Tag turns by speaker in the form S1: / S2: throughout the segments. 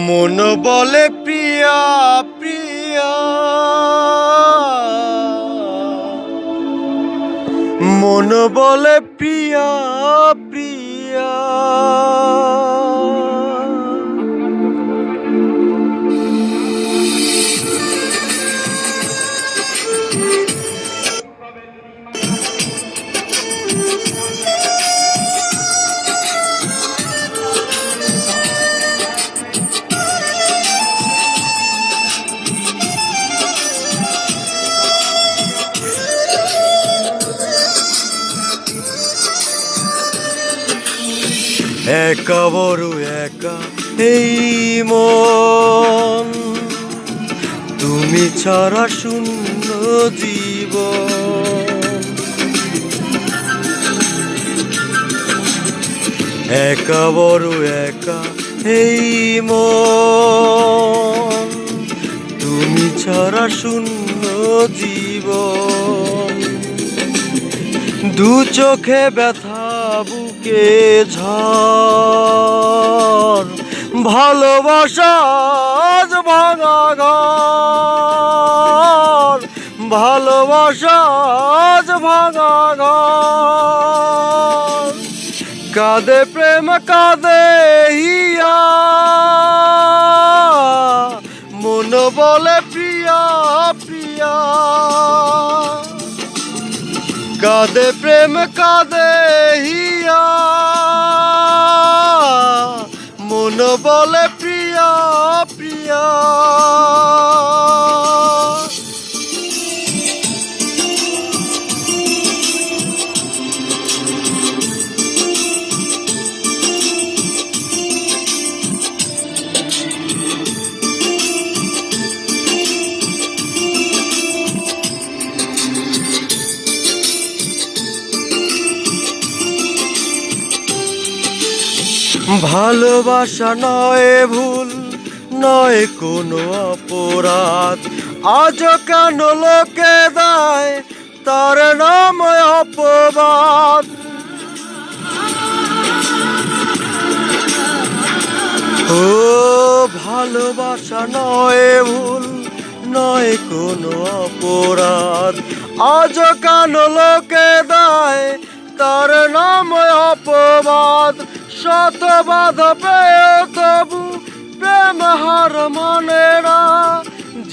S1: মন বলে প্রিয়া প্রিয়া, মন বলে প্রিয়া প্রিয়া। একা বড় একা এই মন, তুমি ছাড়া শূন্য জীবন। একা বড় একা এই মন, তুমি ছাড়া শূন্য জীবন। দু চোখে ব্যথা বুকে ঝড়, ভালোবাসা আজ ভাঙা ঘর, ভালোবাসা আজ ভাঙা ঘর। কাঁদে প্রেম কাঁদে হিয়া, মন বলে প্রিয়া প্রিয়া। কাঁদে প্রেম কাঁদে হিয়া, মন বলে প্রিয়া প্রিয়া। ভালোবাসা নয় ভুল, নয় কোনো অপরাধ, আজ কেন লোকে দেয় তার নাম অপবাদ। ও ভালোবাসা নয় ভুল, নয় কোনো অপরাধ, আজ কেন লোকে দেয় তার নাম অপবাদ। শত বাধা পেয়ে তবু প্রেম হার মানে না,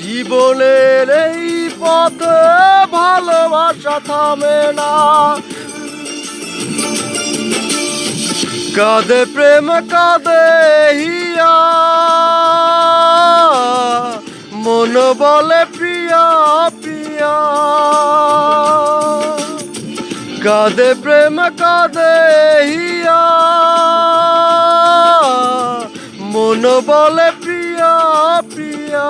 S1: জীবনের এই পথে ভালোবাসা থামে না। কাঁদে প্রেম কাঁদে হিয়া, মন বলে প্রিয়া প্রিয়া। কাঁদে প্রেম কাঁদে হিয়া, মন বলে প্রিয়া প্রিয়া।